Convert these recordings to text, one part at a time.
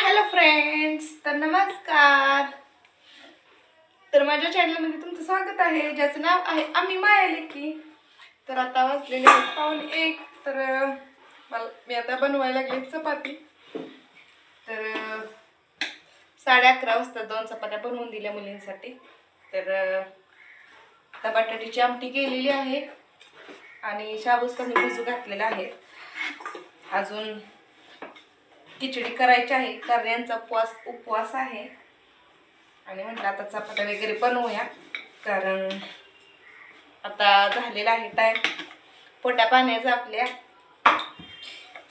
Hello friends, तर नमस्कार. तर माझ्या चॅनलमध्ये तुमचं स्वागत आहे, ज्याचं नाव आहे आम्ही मायालेकी. तर आता वाजलेले आहेत 1:15. तर मी आता बनवायला लागले चपाती. तर 11:30 वाजता 2 चपात्या बनवून दिल्या मुलींसाठी. तर आता बटाट्याची आमटी केलेली आहे आणि शाबूस कमी भिजू घातलेला आहे. अजून खिचडी करायची आहे कारण यांचा उपवास आहे. आणि म्हटलं आता चपात्या वगैरे बनवूया कारण आता झालेला आहे टाइम पोटा पाण्याचा आपल्या.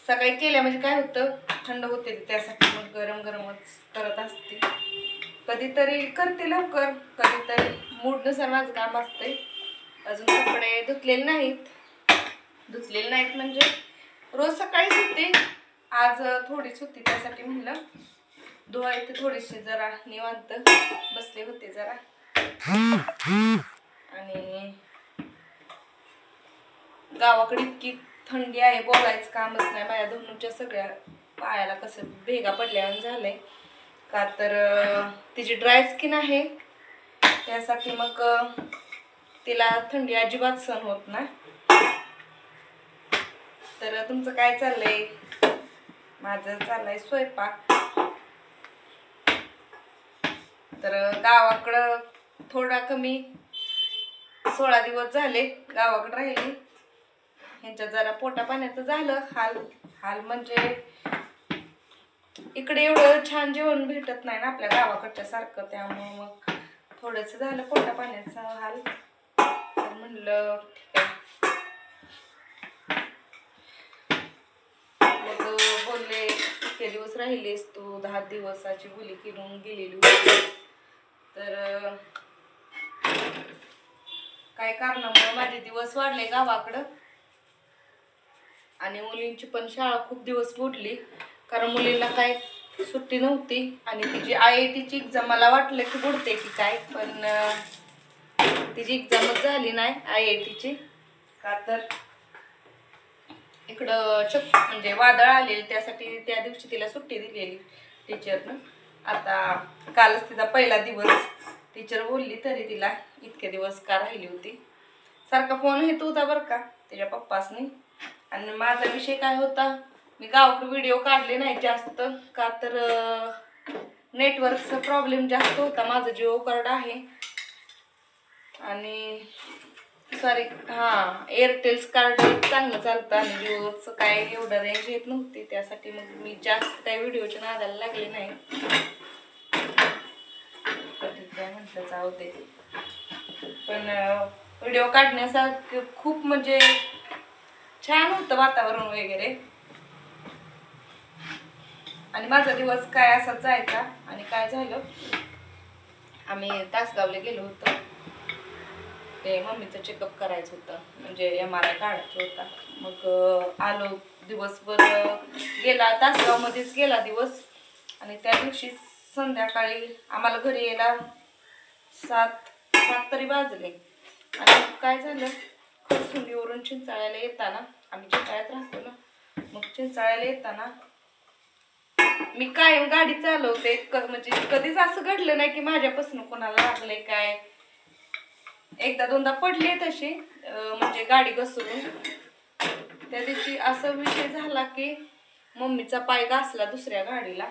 सकाळी केल्या म्हणजे काय होतं, थंड होते, त्यासाठी मग गरम गरमच करत असते. कधीतरी करते लवकर, कधीतरी मूडनुसार माझं काम असते. अजून कपडे धुतलेले नाहीत म्हणजे रोज सकाळीच होते, आज थोडीच होती, त्यासाठी म्हणलं धुवायचे. थोडीशी जरा निवांत बसले होते जरा. आणि गावाकडे इतकी थंडी आहे, बोलायचं कामच नाही. माझ्या धनुच्या सगळ्या पायाला कसं भेगा पडल्यावर झालंय का, तर तिची ड्राय स्किन आहे, त्यासाठी मग तिला थंडी अजिबात सहन होत नाही. तर तुमचं काय चाललंय? माझं चाललंय स्वयंपाक. तर गावाकडं थोडा कमी 16 दिवस झाले गावाकडे राहिली. ह्यांच्या जरा पोटा पाण्याचं झालं हाल म्हणजे इकडे एवढं छान जेवण भेटत नाही ना आपल्या गावाकडच्या सारखं, त्यामुळे मग थोडंसं झालं पोटा पाण्याचा हाल. तर म्हणलं ठीक आहे. मग बोलले इतके दिवस राहिलेस तू, 10 दिवसाची बोली किरून गेलेली होती. तर काय कारणामुळे माझे दिवस वाढले गावाकडं. आणि मुलींची पण शाळा खूप दिवस बुडली कारण मुलीला काय सुट्टी नव्हती. आणि तिची IITची एक्झाम मला वाटलं की बुडते की काय, पण तिची एक्झामच झाली नाही IITची. का तर इकडं म्हणजे वादळ आलेले, त्यासाठी त्या दिवशी तिला सुट्टी दिलेली टीचरनं. आता कालच तिचा पहिला दिवस. टीचर बोलली तरी तिला इतके दिवस का राहिली होती. सारखा फोन येत होता बरं का तिच्या पप्पासनी. आणि माझा विषय काय होता, मी गावाकडे व्हिडिओ काढले नाही जास्त का तर नेटवर्कचा प्रॉब्लेम जास्त होता. माझं जिओ कार्ड आहे आणि सॉरी एअरटेलचं कार्ड चांगलं चालतं आणि जिओचं काय एवढं रेंज येत नव्हती, त्यासाठी मग मी जास्त काही व्हिडिओच्या नादाला लागले नाही. म्हटलं जाऊ दे. पण व्हिडिओ काढण्यासारखं खूप म्हणजे छान होतं वातावरण वगैरे. आणि माझा दिवस काय असाच जायचा. आणि काय झालं, आम्ही तासगावला गेलो होतो, ते मम्मीचं चेकअप करायचं होतं, म्हणजे MRI काढायचं होता. मग आलो, दिवसभर गेला, तासगावमध्येच गेला दिवस. आणि त्या दिवशी संध्याकाळी आम्हाला घरी यायला 7 तरी वाजले. आणि काय झालं, खरसुंडीवरून चिंचाळ्याला येताना, आम्ही चिंचाळ्यात राहतो ना, मग चिंचाळ्याला येताना मी कायम गाडी चालवते, म्हणजे कधीच असं घडलं नाही की माझ्यापासून कोणाला लागले काय. एकदा दोनदा पडले तशी, म्हणजे गाडी घसरून. त्या दिवशी असा विषय झाला की मम्मीचा पाय घासला, दुसऱ्या गाडीला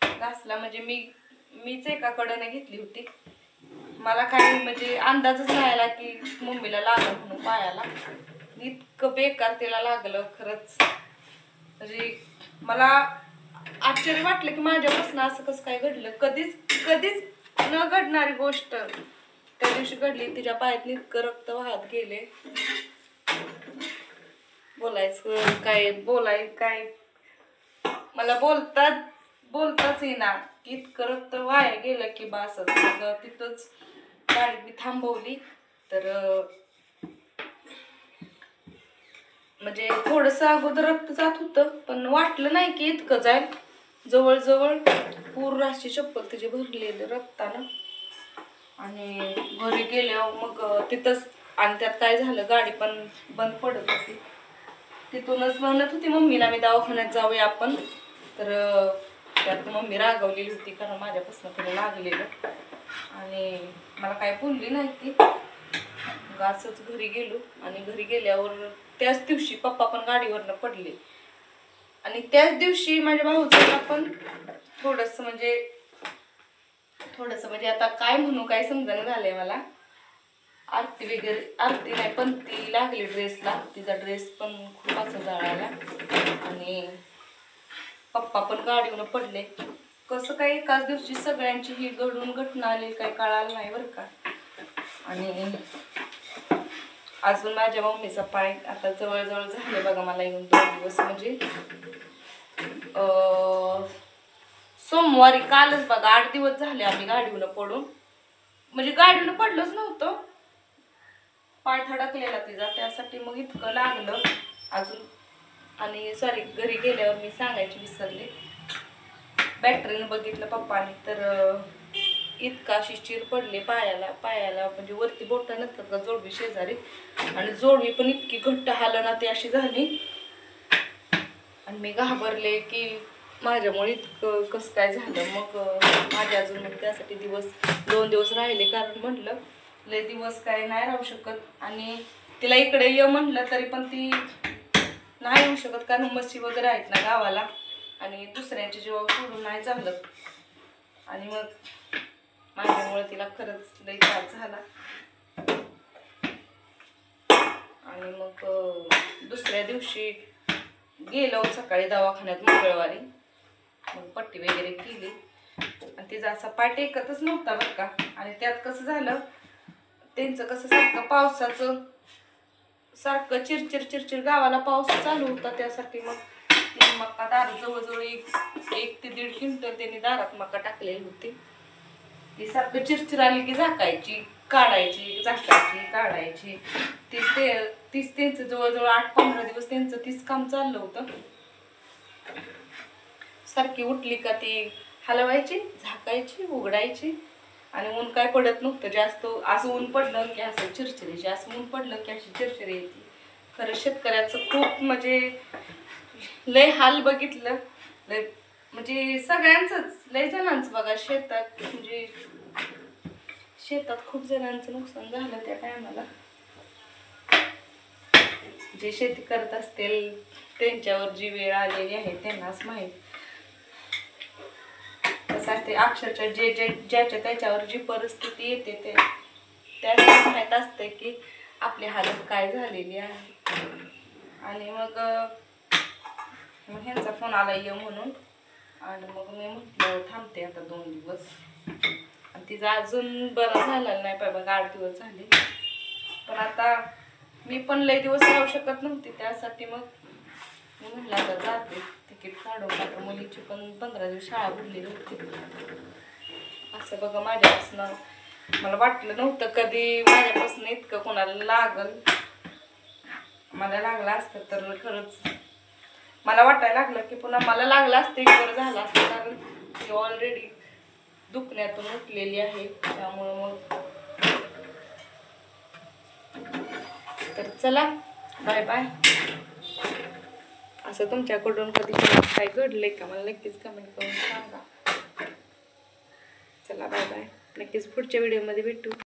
घासला. म्हणजे मीच एका कडेने घेतली होती. मला काही म्हणजे अंदाजच नाही आला की मम्मीला लागलं म्हणून पायाला. इतकं बेकार तिला लागलं खरंच. म्हणजे मला आश्चर्य वाटलं की माझ्यापासून असं कसं काय घडलं. कधीच न घडणारी गोष्ट त्या दिवशी घडली. तिच्या पायात इतकं रक्त वाहत गेले, बोलायचं काय मला बोलताच येईना. इतकं रक्त वाया गेलं की बासच. मग तिथंच गाडी मी थांबवली. तर म्हणजे थोडंसं अगोदर रक्त जात होतं, पण वाटलं नाही की इतकं जाईल. जवळजवळ पूर्ण अशी चप्पल तिची भरलेली रक्तानं. आणि घरी गेल्यावर मग तिथंच, आणि त्यात काय झालं, गाडी पण बंद पडत होती. तिथूनच म्हणत होती मम्मीला मी दवाखान्यात जाऊया आपण. तर त्यात मम्मी रागवलेली होती कारण माझ्यापासून तिला लागलेलं आणि मला काय बोलली नाही ती. मग असंच घरी गेलो आणि घरी गेल्यावर त्याच दिवशी पप्पा पण गाडीवरनं पडले आणि त्याच दिवशी माझ्या भाऊचं पण थोडंसं म्हणजे आता काय म्हणू काय समजणं झालंय मला. आरती वगैरे आरती नाही पण ती लागली ड्रेसला, तिचा ड्रेस पण खूप असं जळाला आणि पप्पा पण गाडीवरून पडले. कसं काही एकाच दिवशी सगळ्यांची ही घडून घटना आली काही कळालं नाही बरं का. आणि अजून माझ्या मम्मीचा पाय आता जवळजवळ झाले बघा मला येऊन 2 दिवस म्हणजे सोमवारी कालच बघा 8 दिवस झाले आम्ही गाडीवरून पडून. म्हणजे गाडीवरून पडलोच नव्हतं, पाय थडकलेला तिचा त्यासाठी मग इतकं लागलं अजून. आणि सॉरी घरी गेल्यावर मी सांगायची विसरले, बॅटरीनं बघितलं पप्पानी तर इतका अशी चिर पडली पायाला म्हणजे वरती बोटं नसतात का जोडवी शेजारी आणि जोडवी पण इतकी घट्ट हालना ती अशी झाली आणि मी घाबरले की माझ्यामुळे इतकं कसं काय झालं. मग माझ्या अजून मग त्यासाठी 2 दिवस राहिले कारण म्हटलं लय दिवस काय नाही राहू शकत आणि तिला इकडे ये म्हटलं तरी पण ती नाही येऊ शकत कारण म्हशी वगैरे आहेत ना गावाला आणि दुसऱ्यांच्या जीवावर सोडून नाही चालत. आणि मग माझ्यामुळे तिला खरंच लय त्रास झाला आणि मग दुसऱ्या दिवशी गेलो सकाळी दवाखान्यात मंगळवारी. मग पट्टी वगैरे केली आणि तिचा असा पाय टेकतच नव्हता बरं का. आणि त्यात कसं झालं त्यांचं कसं सारखं पावसाचं सारखं चिरचिर गावाला पाऊस चालू होता त्यासाठी मग त्यांनी मका दार जवळजवळ 1 ते 1.5 क्विंटल त्यांनी दारात मका टाकलेली होती. ती सारखं चिरचिर आली की झाकायची काढायची झाकायची काढायची. तीच त्यांचं जवळजवळ 8-15 दिवस त्यांचं तीच काम चाललं होतं. सारखी उठली का ती हलवायची झाकायची उघडायची आणि ऊन काय पडत नव्हतं जास्त. असं ऊन पडलं की असं चिरचिरीची, असं ऊन पडलं की अशी चिरचिरी येते. खरं शेतकऱ्याचं खूप म्हणजे लय हाल बघितलं लय म्हणजे सगळ्यांचंच लय जणांचं बघा शेतात म्हणजे शेतात खूप जणांचं नुकसान झालं त्या टायमाला. जे शेती करत असतील त्यांच्यावर जी वेळ आलेली आहे त्यांनाच माहीत. तसं ते अक्षरशः ज्याच्या त्याच्यावर जी परिस्थिती येते ते त्याला माहीत असते की आपली हालत काय झालेली आहे. आणि मग ह्यांचा फोन आला ये म्हणून आणि मग मी म्हटलं थांबते आता 2 दिवस. आणि तिचं अजून बरं झालं नाही पाहिजे बघा 8 दिवस झाले. पण आता मी पण लय दिवस राहू शकत नव्हती त्यासाठी मग मी म्हटलं आता जाते तिकीट काढून. आता मुलीची पण 15 दिवस शाळा भरलेली होती. असं बघा माझ्यापासून मला वाटलं नव्हतं कधी माझ्यापासून इतकं कोणाला लागल. मला लागलं असतं तर खरंच मला वाटायला लागलं की पुन्हा मला लागलं असतं एक बरं झालं असतं कारण ती ऑलरेडी दुखण्यातून उठलेली आहे. त्यामुळं मग तर चला बाय बाय. असं तुमच्याकडून कधी काय घडलंय का मला नक्कीच कमेंट करून सांगा. चला बाय बाय. नक्कीच पुढच्या व्हिडिओमध्ये भेटू.